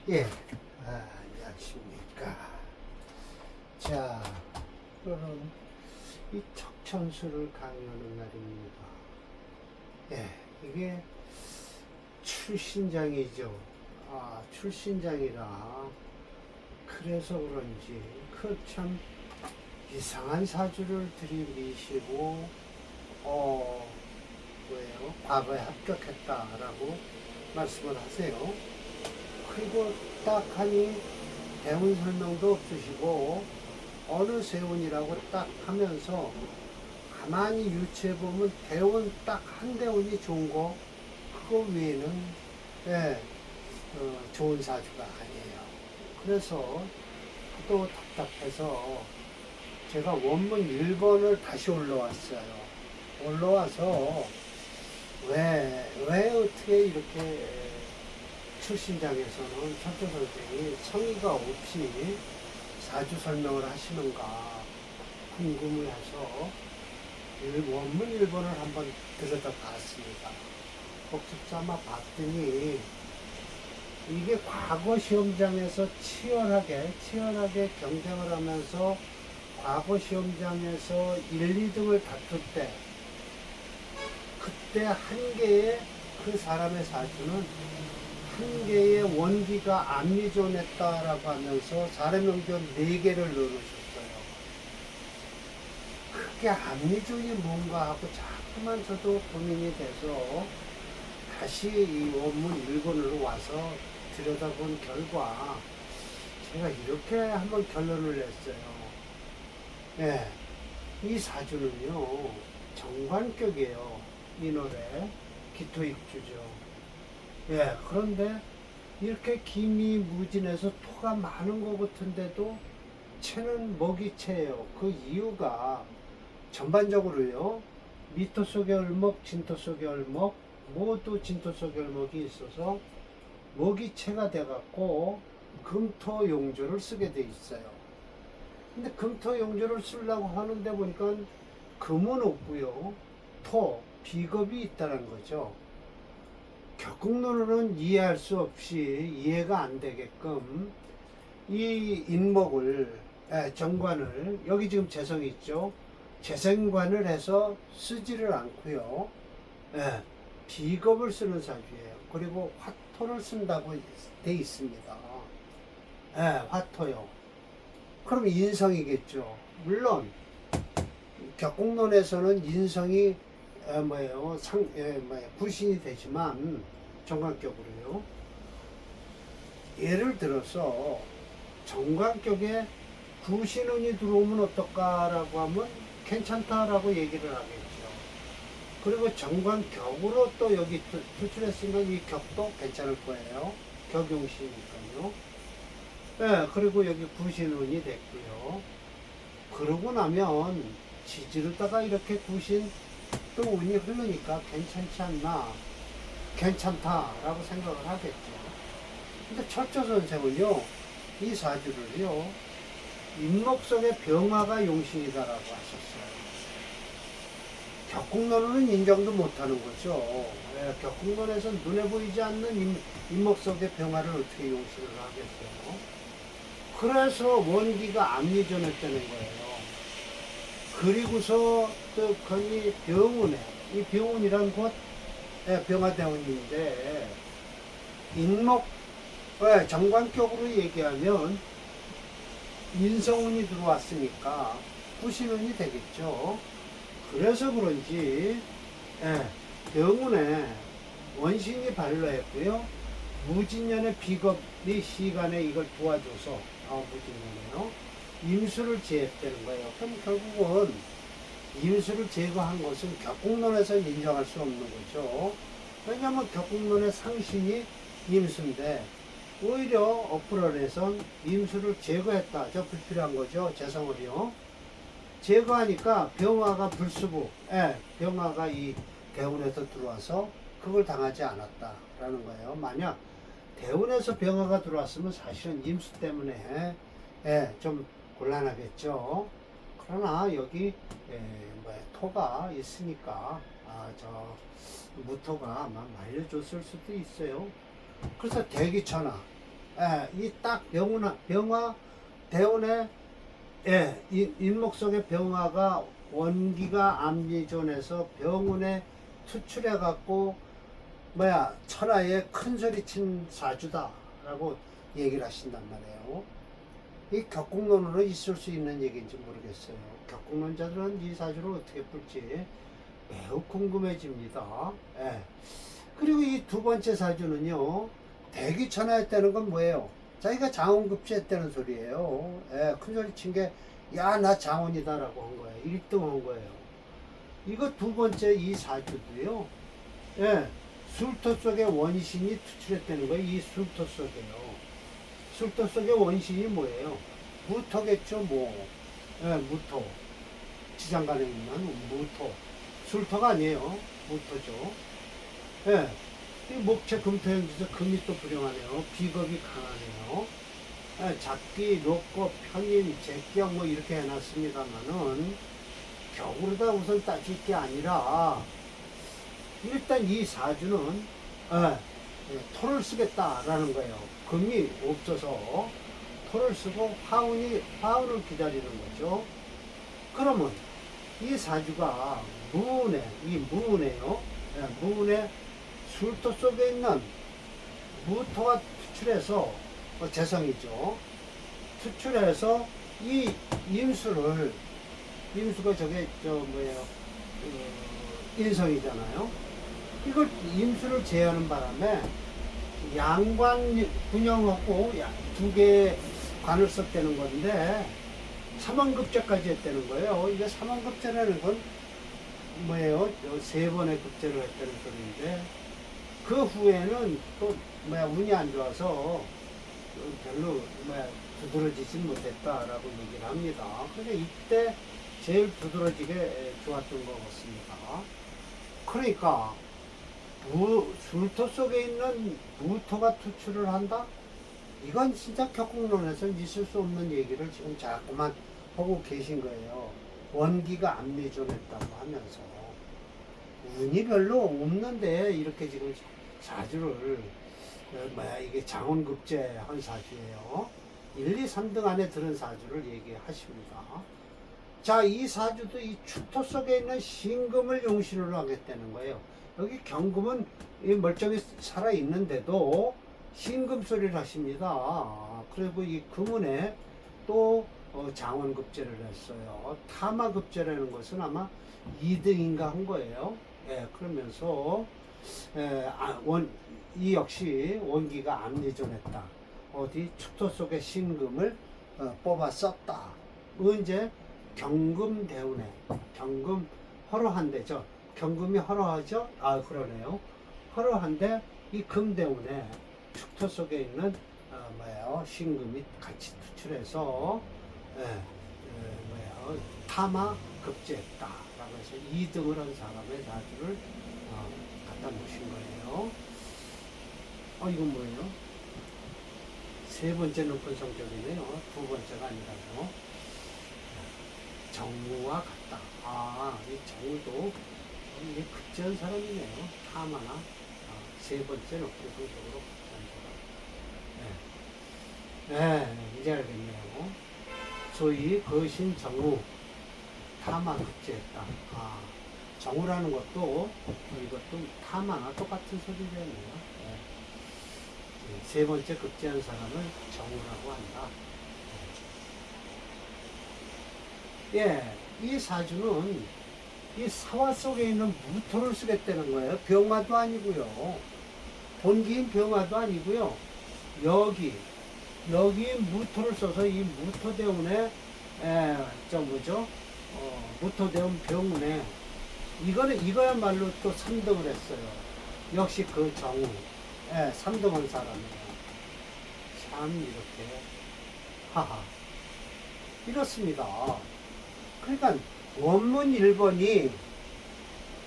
예, 안녕하십니까. 자, 오늘은 이 척천수를 강의하는 날입니다. 예, 이게 출신장이죠. 출신장이라 그래서 그런지 그 참 이상한 사주를 들이미시고 뭐예요? 과거에 합격했다라고 말씀을 하세요. 그리고 딱 하니 대운 설명도 없으시고 어느 세운이라고 딱 하면서 가만히 유추해 보면 대운 딱 한 대운이 좋은 거 그거 외에는 좋은 사주가 아니에요. 그래서 또 답답해서 제가 원문 1번을 다시 올라왔어요. 올라와서 왜 어떻게 이렇게 출신장에서는 철도 선생이 성의가 없이 사주 설명을 하시는가 궁금해서 원문 1번을 한번 들여다 봤습니다. 복습삼아 봤더니 이게 과거 시험장에서 치열하게 경쟁을 하면서 과거 시험장에서 1, 2등을 다툴 때 그때 한 개의 그 사람의 사주는 한 개의 원기가 암리존했다라고 하면서 사례명전 4개를 넣어놓으셨어요. 그게 암리존이 뭔가 하고 자꾸만 저도 고민이 돼서 다시 이 원문 1번으로 와서 들여다본 결과 제가 이렇게 한번 결론을 냈어요. 예, 이 사주는요 정관격이에요. 이 노래 기토입주죠. 예, 그런데 이렇게 김이 무진해서 토가 많은 것 같은데도 채는 먹이채예요. 그 이유가 전반적으로요. 미토 속의 을목, 진토 속의 을목, 모두 진토 속의 을목이 있어서 먹이채가 돼갖고 금토용조를 쓰게 돼 있어요. 근데 금토용조를 쓰려고 하는데 보니까 금은 없고요. 토, 비겁이 있다는 거죠. 격국론으로는 이해할 수 없이 이해가 안 되게끔 이 인목을 정관을 여기 지금 재성이 있죠. 재생관을 해서 쓰지를 않고요. 비겁을 쓰는 사주예요. 그리고 화토를 쓴다고 돼 있습니다. 화토요. 그럼 인성이겠죠. 물론 격국론에서는 인성이 불신이 되지만 정관격으로요. 예를 들어서 정관격에 구신운이 들어오면 어떨까라고 하면 괜찮다라고 얘기를 하겠죠. 그리고 정관격으로 또 여기 투출했으면 이 격도 괜찮을 거예요. 격용시니까요. 그리고 여기 구신운이 됐고요. 그러고 나면 지지르다가 이렇게 구신 또 운이 흐르니까 괜찮지 않나, 괜찮다라고 생각을 하겠죠. 근데 철저 선생은요, 이 사주를요, 인목 속의 병화가 용신이다라고 하셨어요. 격국론으로는 인정도 못하는 거죠. 격국론에서 눈에 보이지 않는 인목 속의 병화를 어떻게 용신을 하겠어요. 그래서 원기가 암리존했다는 거예요. 그리고서 또 거기 병운에 이 병운이란 곳 병화대운인데 인목 정관격으로 얘기하면 인성운이 들어왔으니까 구신운이 되겠죠. 그래서 그런지 병운에 원신이 발로했고요. 무진년의 비겁이 시간에 이걸 도와줘서 무진년이에요. 임수를 제압되는 거예요. 그럼 결국은 임수를 제거한 것은 격국론에서 인정할 수 없는 거죠. 왜냐하면 격국론의 상신이 임수인데 오히려 어프럴에선 임수를 제거했다. 저 불필요한 거죠. 재성을요. 제거하니까 병화가 불수부, 병화가 이 대운에서 들어와서 그걸 당하지 않았다라는 거예요. 만약 대운에서 병화가 들어왔으면 사실은 임수 때문에 좀 곤란하겠죠. 그러나 여기 토가 있으니까 저 무토가 아마 말려줬을 수도 있어요. 그래서 대기천하 예, 이 딱 병화 대운에 예, 인목 속의 병화가 원기가 암리존에서 병운에 투출해 갖고 천하에 큰 소리 친 사주다라고 얘기를 하신단 말이에요. 이 격국론으로 있을 수 있는 얘기인지 모르겠어요. 격국론자들은 이 사주를 어떻게 풀지 매우 궁금해집니다. 예. 그리고 이 두 번째 사주는요, 대기천하였다는 건 뭐예요? 자기가 장원급제했다는 소리예요. 예, 큰 소리 친 게, 야, 나 장원이다라고 한 거예요. 1등 한 거예요. 이거 두 번째 이 사주도요, 예, 술토 속에 원신이 투출했다는 거예요. 이 술토 속에요. 술토 속의 원신이 뭐예요? 무토겠죠, 뭐. 예, 무토. 지장간에 있는 무토. 술토가 아니에요. 무토죠. 예. 이 목체 금토형지에서 금이 또 불용하네요. 비겁이 강하네요. 예, 잡기, 놓고, 편인, 제격 뭐 이렇게 해놨습니다만은 격으로다 우선 따질 게 아니라 일단 이 사주는 토를 쓰겠다라는 거예요. 금이 없어서 토를 쓰고 화운을 기다리는 거죠. 그러면 이 사주가 무운에요. 무운에 술토 속에 있는 무토가 투출해서 재성이죠. 투출해서 이 임수가 저게 인성이잖아요. 이걸 임수를 제하는 바람에 양관 분영하고 두 개의 관을 썼다는 건데 삼원급제까지 했다는 거예요. 이게 삼원급제라는 건 뭐예요? 세 번의 급제를 했다는 소리인데 그 후에는 또 운이 안 좋아서 별로 두드러지진 못했다라고 얘기를 합니다. 근데 이때 제일 두드러지게 좋았던 것 같습니다. 그러니까 술토 속에 있는 무토가 투출을 한다? 이건 진짜 격국론에서 있을 수 없는 얘기를 지금 자꾸만 하고 계신 거예요. 원기가 암리존했다고 하면서 운이 별로 없는데 이렇게 지금 사주를 이게 장원급제 한 사주예요. 1, 2, 3등 안에 들은 사주를 얘기하십니다. 자, 이 사주도 이 축토 속에 있는 신금을 용신으로 하겠다는 거예요. 여기 경금은 멀쩡히 살아있는데도 신금 소리를 하십니다. 그리고 이 금운에 또 장원급제를 했어요. 타마급제라는 것은 아마 2등인가 한 거예요. 예, 그러면서 이 역시 원기가 암리존했다. 어디 축토 속의 신금을 뽑아 썼다. 언제 경금대운에 경금 허러한데죠. 경금이 허러하죠. 아 그러네요. 허러한데 이 금대운에 축토 속에 있는 신금이 같이 투출해서 타마 급제했다라고 해서 2등을 한 사람의 사주를 갖다 놓으신 거예요. 이건 뭐예요? 세 번째 높은 성적이네요. 두 번째가 아니라서 정무와 같다. 이 정무도 이게 급제한 사람이네요. 타마나 세 번째 높은 성적으로 이제 알겠네요. 소위 거신 정우 타마 급제했다. 정우라는 것도 이것도 타마나 똑같은 소리잖아요. 세 번째 급제한 사람을 정우라고 한다. 이 사주는 이 사화 속에 있는 무토를 쓰겠다는 거예요. 병화도 아니고요. 본기인 병화도 아니고요. 여기 무토를 써서 이 무토대운에 무토대운 병운에 이거야말로 또 3등을 했어요. 역시 그 정우 3등한 사람이에요. 참 이렇게 하하 이렇습니다. 그러니까 원문 1번이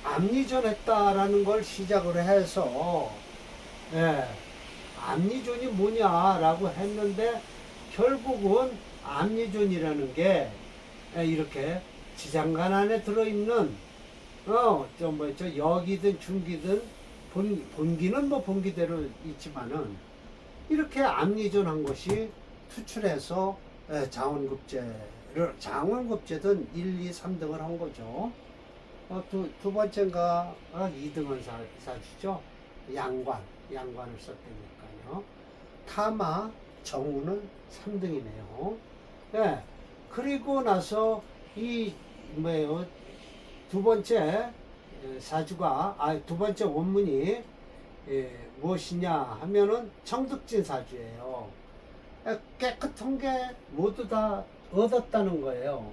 암리존했다라는 걸 시작으로 해서 암리존이 뭐냐라고 했는데 결국은 암리존이라는 게 이렇게 지장간 안에 들어있는 역이든 중기든 본기는 뭐 본기대로 있지만은 이렇게 암리존한 것이 투출해서 장원급제든 1, 2, 3등을 한 거죠. 두 번째가 2등은 사주죠. 양관을 썼다니까요. 타마, 정우는 3등이네요. 예. 그리고 나서 두 번째 사주가, 두 번째 원문이 무엇이냐 하면은 청득진 사주예요. 깨끗한 게 모두 다 얻었다는 거예요.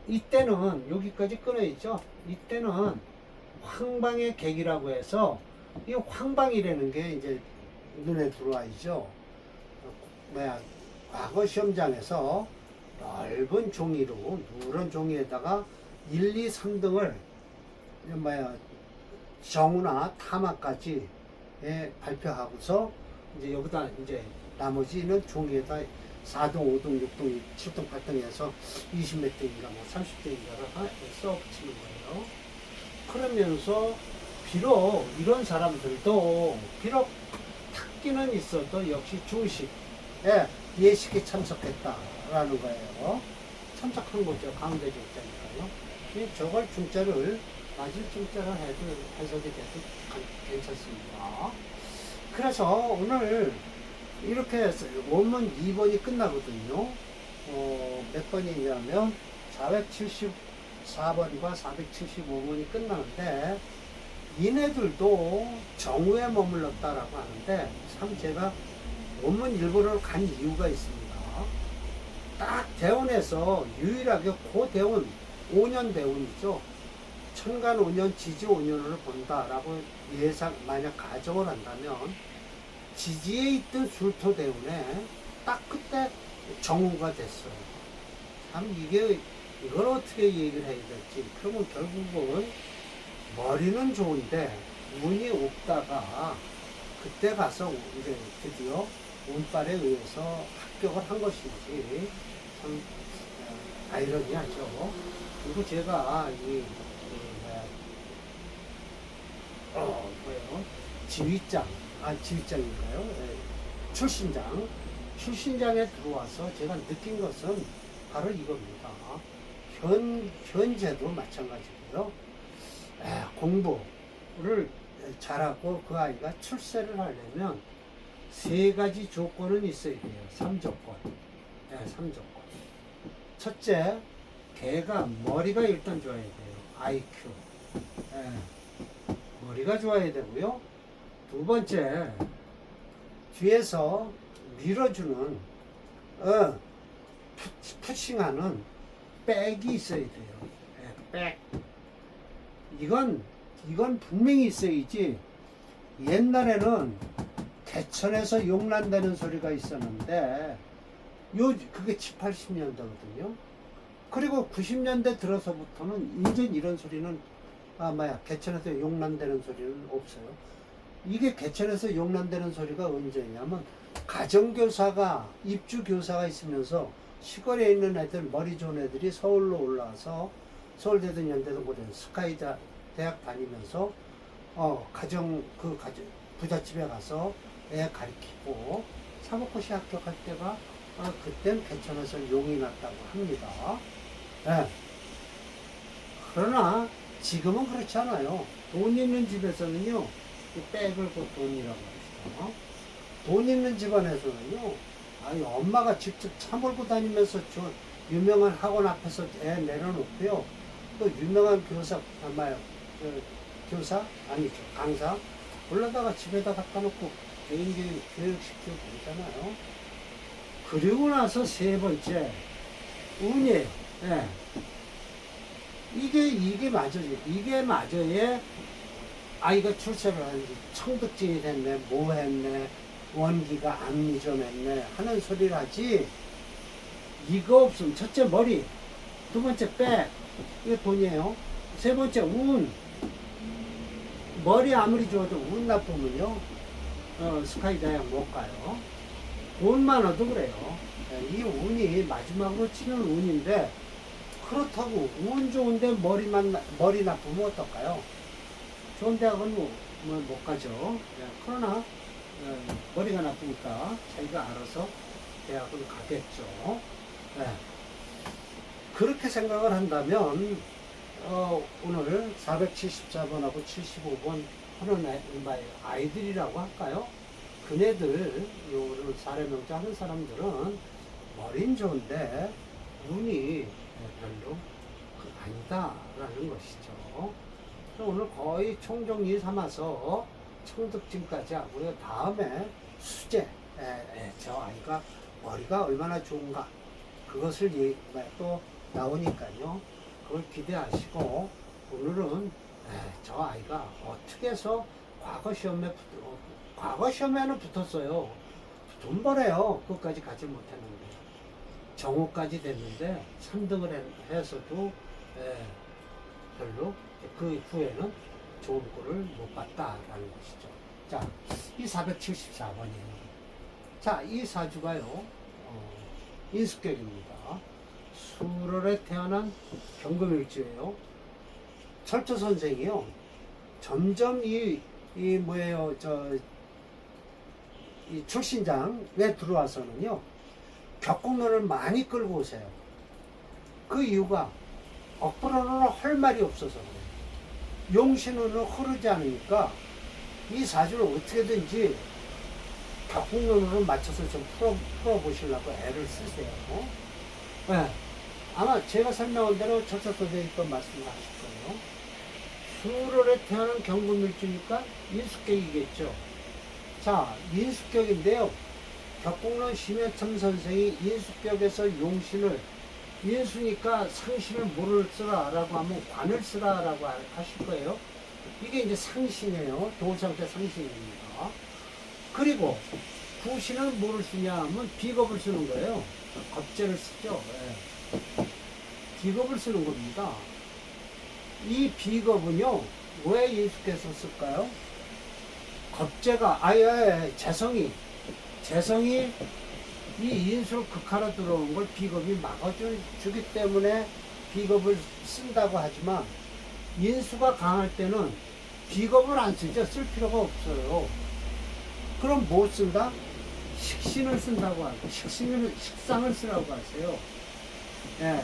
이때는 여기까지 끊어있죠. 이때는 황방의 객이라고 해서 이 황방이라는 게 이제 눈에 들어와있죠. 과거 시험장에서 넓은 종이로 누런 종이에다가 1, 2, 3등을 정우나 타마까지 발표하고서 이제 여기다 이제 나머지는 종이에다 4등, 5등, 6등, 7등, 8등 해서 20몇 등인가 30등인가를 써 붙이는 거예요. 그러면서 비록 이런 사람들도 비록 탁기는 있어도 역시 중식에 예식에 참석했다라는 거예요. 참석한 거죠. 강대 중자니까요. 저걸 중자를 맞을 중자를 해석이 돼도 괜찮습니다. 그래서 오늘 이렇게 해서 원문 2번이 끝나거든요. 몇 번이냐면 474번과 475번이 끝나는데 이네들도 정우에 머물렀다라고 하는데 참 제가 원문 1번으로 간 이유가 있습니다. 딱 대운에서 유일하게 고대운 5년 대운이죠. 천간 5년, 지지 5년을 본다라고 만약 가정을 한다면 지지에 있던 술토 대운에 딱 그때 정우가 됐어요. 참 이걸 어떻게 얘기를 해야 될지. 그러면 결국은 머리는 좋은데 운이 없다가 그때 가서 이제 드디어 운빨에 의해서 합격을 한 것인지 참 아이러니하죠. 그리고 제가 지휘장인가요? 출신장에 들어와서 제가 느낀 것은 바로 이겁니다. 현재도 마찬가지고요. 공부를 잘하고 그 아이가 출세를 하려면 3가지 조건은 있어야 돼요. 3조건. 3조건. 첫째, 걔가 머리가 일단 좋아야 돼요. IQ. 머리가 좋아야 되고요. 두 번째, 뒤에서 밀어주는 푸싱하는 백이 있어야 돼요. 백. 이건 분명히 있어야지. 옛날에는 개천에서 용난다는 소리가 있었는데 그게 7, 80년대거든요. 그리고 90년대 들어서부터는 이제 이런 소리는 개천에서 용난다는 소리는 없어요. 이게 개천에서 용난다는 소리가 언제냐면 가정교사가 입주교사가 있으면서 시골에 있는 애들, 머리 좋은 애들이 서울로 올라와서 서울대든 연대든 고든 스카이 대학 다니면서 부잣집에 가서 애 가르치고 사법고시 합격할 때가 그땐 개천에서 용이 났다고 합니다. 그러나 지금은 그렇지 않아요. 돈 있는 집에서는요, 백을 그 돈이라고 합시다. 돈 있는 집안에서는요, 엄마가 직접 차 몰고 다니면서 저 유명한 학원 앞에서 애 내려놓고요, 또 유명한 강사 올라다가 집에다 갖다 놓고 교육시키고 그러잖아요. 그리고 나서 3번째, 운이에요. 이게 맞아요. 이게 맞아야 아이가 출세를 하는지, 청득진이 됐네, 뭐 했네, 원기가 암리존했네 하는 소리를 하지. 이거 없으면 첫째 머리, 두 번째 백, 이게 돈이에요. 세 번째 운. 머리 아무리 좋아도 운 나쁘면요, 스카이 다이아 못 가요. 돈만 얻어도 그래요. 이 운이 마지막으로 치는 운인데, 그렇다고 운 좋은데 머리 나쁘면 어떨까요? 좋은 대학은 못 가죠. 그러나 머리가 나쁘니까 자기가 알아서 대학을 가겠죠. 예. 그렇게 생각을 한다면 오늘 474번하고 75번 하는 아이들이라고 할까요? 그네들, 요를 사례명자 하는 사람들은 머리는 좋은데 운이 별로 아니다라는 것이죠. 오늘 거의 총정리 삼아서 청득증까지 하고요. 다음에 수제, 저 아이가 머리가 얼마나 좋은가, 그것을 또 나오니까요. 그걸 기대하시고, 오늘은 저 아이가 어떻게 해서 과거 시험에는 붙었어요. 돈 벌어요. 끝까지 가지 못했는데. 정오까지 됐는데 3등을 해서도 별로 그 후에는 좋은 꼴을 못 봤다라는 것이죠. 자, 이 474번이에요. 자, 이 사주가요, 인수격입니다. 수월에 태어난 경금일주예요. 철저 선생이요, 점점 이 뭐예요, 이 출신장에 들어와서는요, 격공론을 많이 끌고 오세요. 그 이유가 억부로는 할 말이 없어서 그래요. 용신운은 흐르지 않으니까 이 사주를 어떻게든지 격공론으로 맞춰서 좀 풀어보시려고 애를 쓰세요. 네. 아마 제가 설명한 대로 철저 선생님이 또 말씀을 하실 거예요. 수월에 태어난 경금일주니까 인수격이겠죠. 자, 인수격인데요. 격공론 심여참 선생이 인수격에서 용신을, 인수니까 상신을 뭐를 쓰라라고 하면 관을 쓰라라고 하실 거예요. 이게 이제 상신이에요. 도상태 상신입니다. 그리고 구신은 뭐를 쓰냐 하면 비겁을 쓰는 거예요. 겁재를 쓰죠. 비겁을 쓰는 겁니다. 이 비겁은요, 왜 인수께서 쓸까요? 겁재가, 재성이 이 인수를 극하러 들어오는 걸 비겁이 막아주기 때문에 비겁을 쓴다고 하지만, 인수가 강할 때는 비겁을 안 쓰죠. 쓸 필요가 없어요. 그럼 뭐 쓴다? 식신을 쓴다고 하고, 식상을 쓰라고 하세요. 예.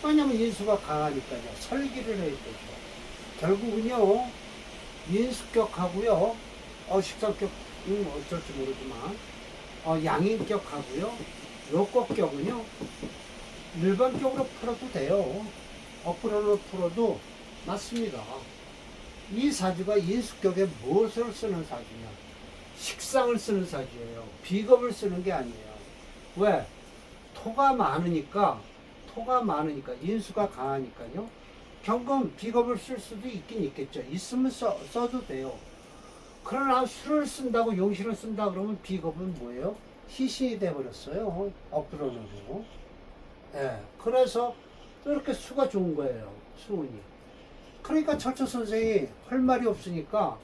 왜냐면 인수가 강하니까요. 설기를 해야 되죠. 결국은요, 인수격하고요, 식상격, 어쩔지 모르지만, 양인격하고요, 요법격은요, 일반격으로 풀어도 돼요. 억부로로 풀어도 맞습니다. 이 사주가 인수격에 무엇을 쓰는 사주냐? 식상을 쓰는 사주예요. 비겁을 쓰는 게 아니에요. 왜? 토가 많으니까 인수가 강하니까요. 경금 비겁을 쓸 수도 있긴 있겠죠. 있으면 써도 돼요. 그러나 수를 쓴다고 용신을 쓴다 그러면 비겁은 뭐예요? 희신이 돼버렸어요. 억부로로. 예. 그래서 이렇게 수가 좋은 거예요. 수운이. 그러니까 철저 선생이 할 말이 없으니까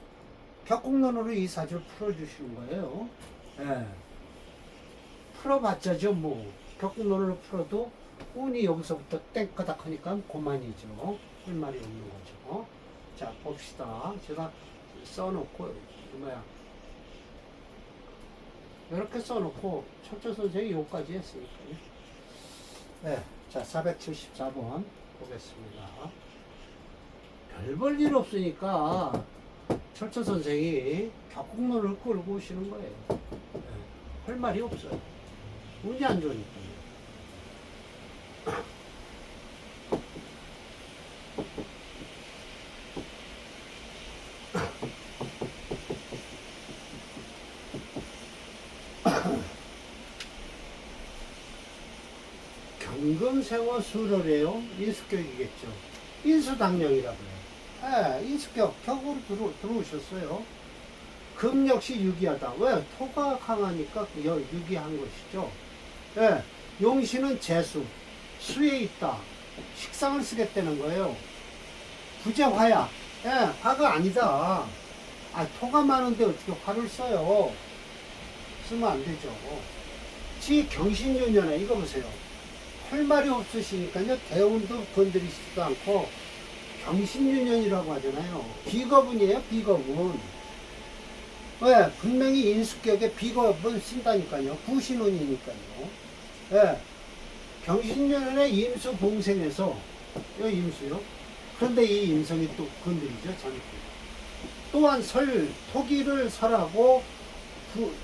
격공론으로 이 사주를 풀어주시는 거예요. 예. 풀어봤자죠, 뭐. 격공론으로 풀어도 운이 여기서부터 땡까닥 하니까 그만이죠. 할 말이 없는 거죠. 자, 봅시다. 제가 써놓고, 이렇게 써놓고, 철저 선생이 요까지 했으니까요. 네. 자, 474번 보겠습니다. 별 볼 일 없으니까 철저 선생이 격공론을 끌고 오시는 거예요. 네. 할 말이 없어요. 운이 안 좋으니까. 경금생어 수월이에요. 인수격이겠죠. 인수당령이라고 해요. 인수격, 격으로 들어오셨어요. 금 역시 유기하다. 왜? 토가 강하니까 유기한 것이죠. 예, 용신은 재수, 수에 있다. 식상을 쓰겠다는 거예요. 부재화야. 예, 화가 아니다. 토가 많은데 어떻게 화를 써요? 쓰면 안 되죠. 지 경신유년에 이거 보세요. 할 말이 없으시니까요. 대운도 건드리지도 않고 경신유년이라고 하잖아요. 비거분이에요. 비거분. 왜? 분명히 인수격에 비겁은 쓴다니까요. 구신운이니까요. 예. 경신년에 임수 봉생에서, 이 임수요. 그런데 이 임성이 또 건드리죠, 자기. 또한 토기를 설하고,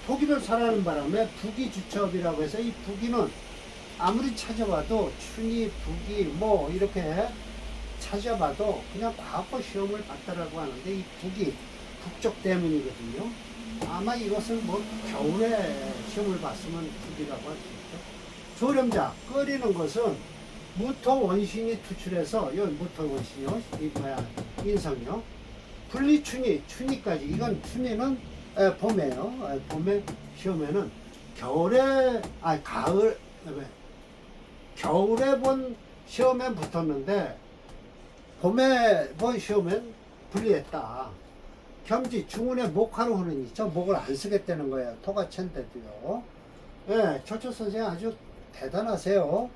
토기를 설하는 바람에 부기주첩이라고 해서 이 부기는 아무리 찾아봐도 춘이, 부기, 뭐, 이렇게 찾아봐도 그냥 과거 시험을 봤다라고 하는데 이 북이 북쪽 때문이거든요. 아마 이것을 뭐 겨울에 시험을 봤으면 북이라고 할 수 있죠. 조렴자 끓이는 것은 무토 원신이 투출해서 요 무토 원신이요, 이 뭐야 인성이요. 분리춘이 춘이까지 이건 춘이는 봄에요. 봄에 시험에는 겨울에 가을 겨울에 본 시험에 붙었는데 봄에 본 시험엔 불리했다. 겸지 중운에 목하로 흐르니 저 목을 안 쓰겠다는 거예요. 토가 챈데도요. 예, 철초 선생님 아주 대단하세요.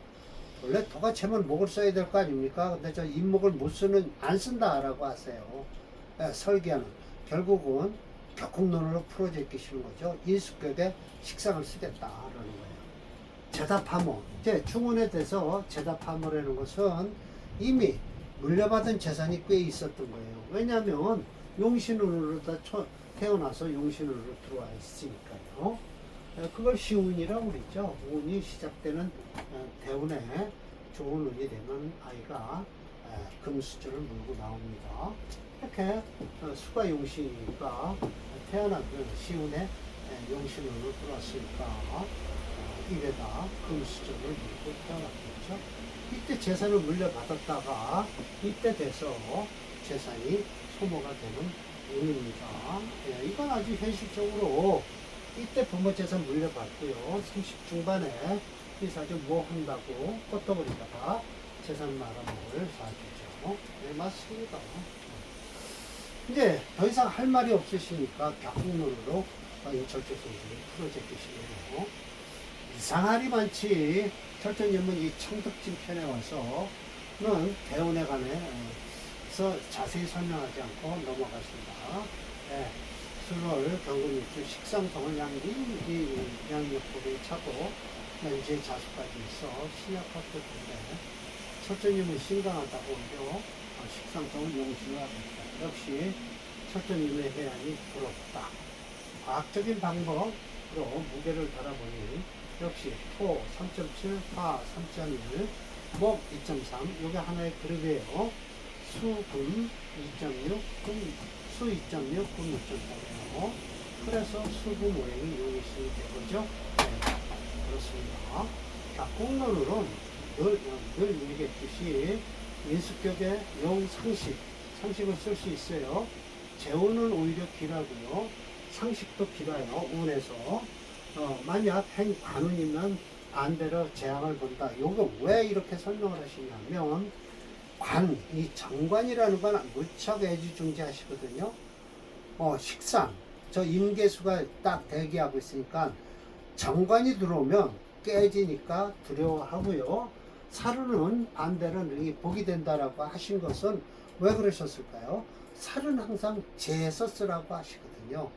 원래 토가 채면 목을 써야 될 거 아닙니까? 근데 저 잇목을 못 쓰는 안 쓴다라고 하세요. 예, 설계하는 결국은 격국론으로 풀어제끼시는 거죠. 인수격에 식상을 쓰겠다라는 거예요. 제답하모 이제 중운에 대해서 제답하모라는 것은 이미 물려받은 재산이 꽤 있었던 거예요. 왜냐하면 용신운으로 다 태어나서 용신운으로 들어와 있으니까요. 그걸 시운이라고 그랬죠. 운이 시작되는 대운에 좋은 운이 되면 아이가 금수저를 물고 나옵니다. 이렇게 수가 용신이니까 태어난 시운에 용신운으로 들어왔으니까 입에다 금수저를 물고 태어났겠죠. 이때 재산을 물려받았다가 이때 돼서 재산이 소모가 되는 운입니다. 예, 이건 아주 현실적으로 이때 부모 재산 물려받고요. 30 중반에 이 사주 뭐 한다고 껐떡거리다가 재산 말아먹을 사주죠. 네, 맞습니다. 이제 더 이상 할 말이 없으시니까 격국론으로 인철조 선생님이 풀어제끼시네요. 이상하리만치 철저님은 이 청덕진 편에 와서는 대운에 관해서 자세히 설명하지 않고 넘어갔습니다. 예, 술월 경근일주 식상성을 양력법에 차고 현재 자수까지 있어 신약학교인데 철저님은 신강하다고 오히려 식상성을 용신을 하겠다. 역시 철저님의 해안이 부럽다. 과학적인 방법으로 무게를 달아보니 역시 토 3.7, 화 3.1, 목 2.3, 요게 하나의 그룹이에요. 수, 금 2.6, 수 2.6, 금 2.3이에요. 그래서 수금 모양이 용신이 되거죠. 네, 그렇습니다. 격국론으로는 늘 얘기했듯이 인수격의 상식을 쓸 수 있어요. 재운은 오히려 길하고요. 상식도 길어요. 운에서. 만약 행관운이면 반대로 재앙을 본다. 요거 왜 이렇게 설명을 하시냐면 이 정관이라는 건 무척 애지중지하시거든요. 식상 저 임계수가 딱 대기하고 있으니까 정관이 들어오면 깨지니까 두려워하고요. 사루는 반대로 능히 복이 된다라고 하신 것은 왜 그러셨을까요? 사루는 항상 재에서 쓰라고 하시거든요.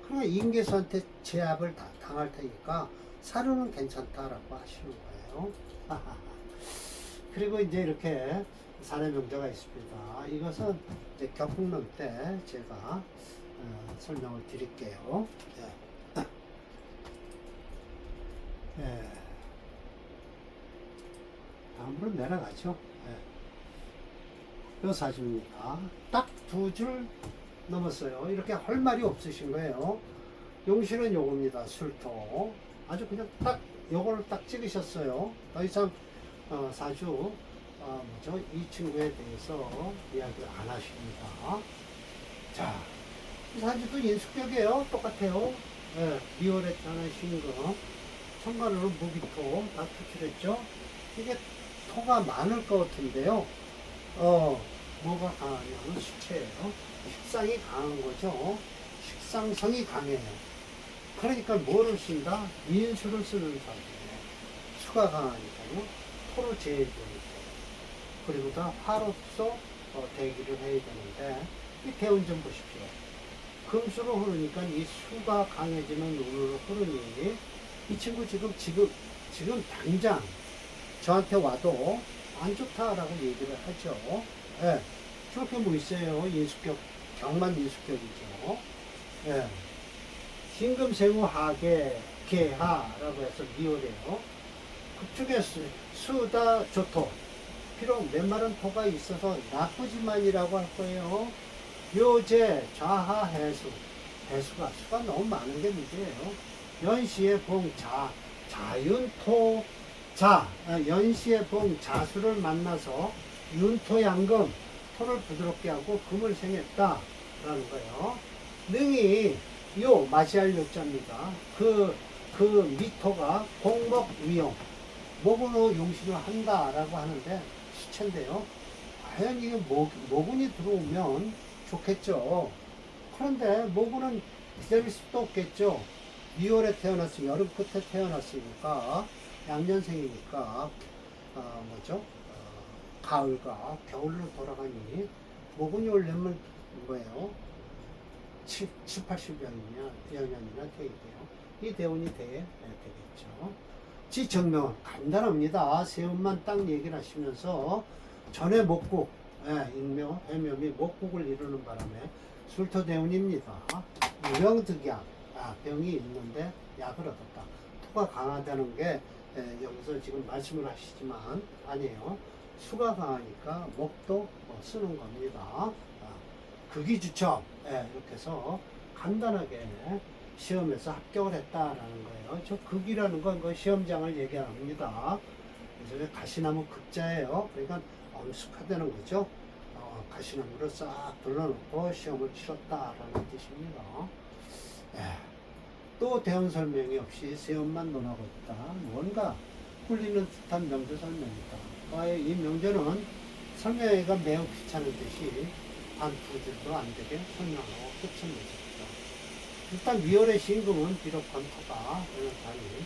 그러니까 임계수한테 제압을 당할 테니까 사료는 괜찮다라고 하시는 거예요. 그리고 이제 이렇게 사례 명제가 있습니다. 이것은 이제 격국론 때 제가 설명을 드릴게요. 예. 예. 다음으로 내려가죠. 예. 요 사주입니다. 딱 두 줄 넘었어요. 이렇게 할 말이 없으신 거예요. 용신은 요겁니다. 술토. 아주 그냥 딱 요거를 딱 찍으셨어요. 더 이상 사주 이 친구에 대해서 이야기를 안 하십니다. 자, 이 사주도 인수격이에요. 똑같아요. 예, 미월에 태어난 신금, 천간으로 무기토 다 투출했죠. 이게 토가 많을 것 같은데요. 뭐가 강하냐면 수체예요. 식상이 강한 거죠. 식상성이 강해요. 그러니까 뭐를 쓴다? 인수를 쓰는 사주예요. 수가 강하니까요. 토로 제일 좋으니까. 그리고 다 화로서 대기를 해야 되는데 이 대운 좀 보십시오. 금수로 흐르니까 이 수가 강해지는 운으로 흐르니 이 친구 지금 당장 저한테 와도 안 좋다라고 얘기를 하죠. 예. 저렇게 뭐 있어요. 인수격, 경만 인수격이죠. 예. 신금생우 하계, 개하라고 해서 미호래요. 그쪽에 수다 조토. 비록 메마른 토가 있어서 나쁘지만이라고 할 거예요. 묘제, 좌하, 해수. 수가 너무 많은 게 문제예요. 연시의 봉, 자윤토, 연시의 봉, 자수를 만나서 윤토양금, 토를 부드럽게 하고 금을 생했다. 라는 거예요. 능이 요, 마시알 요자입니다. 그 미토가 공목위용, 목으로 용신을 한다라고 하는데 수체인데요. 과연 이게 모군이 들어오면 좋겠죠. 그런데 모군은 기다릴 수도 없겠죠. 2월에 태어났으면 여름 끝에 태어났으니까 양년생이니까 가을과 겨울로 돌아가니 모군이 올려면 뭐예요? 7, 80년이나 되겠네요. 이 대운이 되겠죠. 지정명은 간단합니다. 세운만 딱 얘기를 하시면서 전에 목국, 익명, 해묘미 목국을 이루는 바람에 술토대운입니다. 유명득약, 병이 있는데 약을 얻었다. 토가 강하다는 게 여기서 지금 말씀을 하시지만 아니에요. 수가 강하니까 목도 쓰는 겁니다. 극이주첩, 이렇게 해서 간단하게 시험에서 합격을 했다라는 거예요. 저 극이라는 건 그 시험장을 얘기합니다. 그래서 가시나무 극자예요. 그러니까 엄숙하다는 거죠. 가시나무를 싹 둘러놓고 시험을 치렀다라는 뜻입니다. 또 대원 설명이 없이 세움만 논하고 있다. 뭔가 꿀리는 듯한 명제 설명이다. 이 명제는 설명회가 매우 귀찮은 듯이 한 두 줄도 안 되게 설명하고 끝을 맺었다. 일단 위월의 신금은 비록 권토가 단이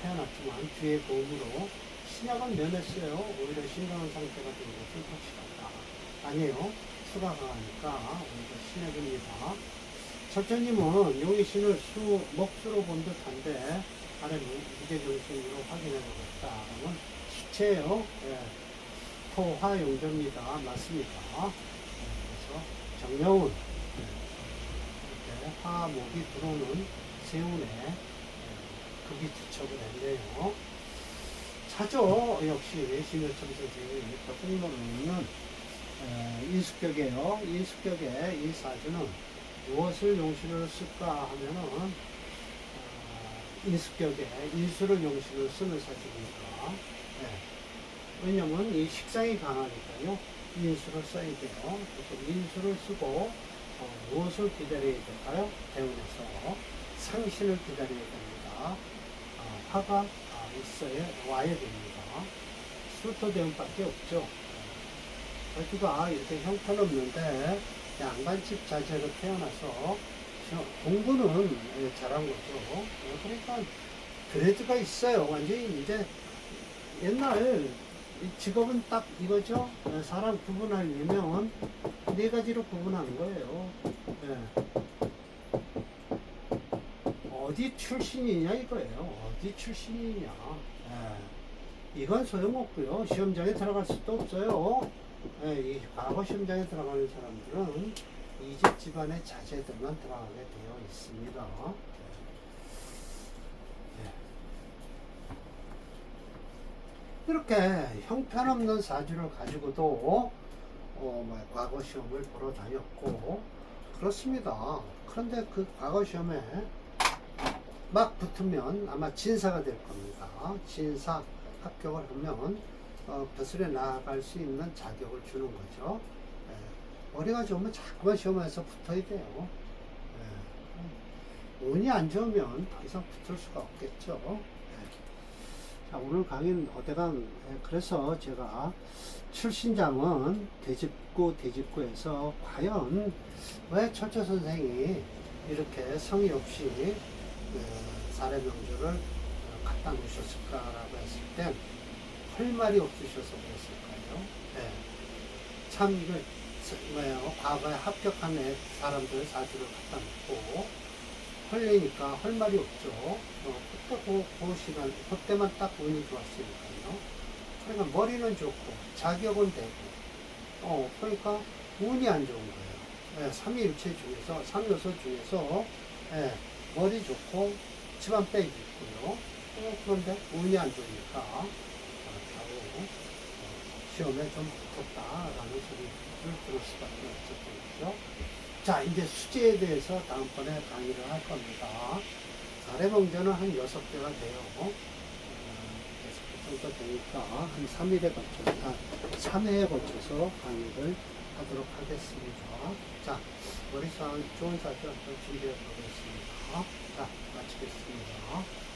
태어났지만 주의 도움으로 신약은 면했어요. 오히려 신강한 상태가 된 것은 확실하다. 아니에요. 수가 강하니까 오히려 신약입니다. 철저님은 용의신을 목수로 본 듯한데 아래 무게정신으로 확인해보겠다. 그러면 수체예요. 토화용조입니다. 맞습니다. 그래서 정명운 이렇게 화목이 들어오는 세운에 극이 주척을 했네요. 차조 역시 심효천선생이 덕공론은 인수격이에요. 인수격의 이 사주는 무엇을 용신으로 쓸까 하면은 인수격에 인수를 용신으로 쓰는 사주입니다. 왜냐면 이 식상이 강하니까요. 인수를 써야 돼요. 그래서 인수를 쓰고 무엇을 기다려야 될까요? 대운에서 상신을 기다려야 됩니다. 화가 와야 됩니다. 수토대운밖에 없죠. 저희가 이렇게 형편없는데 양반집 자제로 태어나서 공부는 잘한 거죠. 그러니까 그레드가 있어요. 완전히 이제 옛날 직업은 딱 이거죠. 사람 구분하려면 네 가지로 구분하는 거예요. 어디 출신이냐 이거예요. 어디 출신이냐. 이건 소용없고요. 시험장에 들어갈 수도 없어요. 이 과거 시험장에 들어가는 사람들은 이집 집안의 자제들만 들어가게 되어 있습니다. 이렇게 형편없는 사주를 가지고도 과거 시험을 보러 다녔고 그렇습니다. 그런데 그 과거 시험에 막 붙으면 아마 진사가 될 겁니다. 진사 합격을 하면 벼슬에 나아갈 수 있는 자격을 주는 거죠. 머리가 좋으면 자꾸만 시험에서 붙어야 돼요. 운이 안 좋으면 더 이상 붙을 수가 없겠죠. 자, 오늘 강의는 어대강 그래서 제가 출신장은 대집구에서 과연 왜 철저 선생이 이렇게 성의 없이 사례 명조를 갖다 놓으셨을까라고 했을 때 할 말이 없으셔서 그랬을까요? 참 이거 뭐예요, 과거에 합격한 사람들 사주를 갖다 놓고 헐리니까 할 말이 없죠. 그때 그 시간, 그때만 딱 운이 좋았으니까요. 그러니까 머리는 좋고 자격은 되고, 그러니까 운이 안 좋은 거예요. 예, 삼위일체 중에서, 삼요소 중에서, 예, 머리 좋고 집안 빽이 있고요. 그런데 운이 안 좋으니까 바로 시험에 좀 붙었다라는 소리를 들을 수밖에 없었던 거죠. 자, 이제 수제에 대해서 다음번에 강의를 할 겁니다. 사례명제는 한 6개가 돼요. 6개 정도 되니까 한 3일에 걸쳐서, 한 3회에 걸쳐서 강의를 하도록 하겠습니다. 자, 머리상 좋은 사주 한번 준비해 보겠습니다. 자, 마치겠습니다.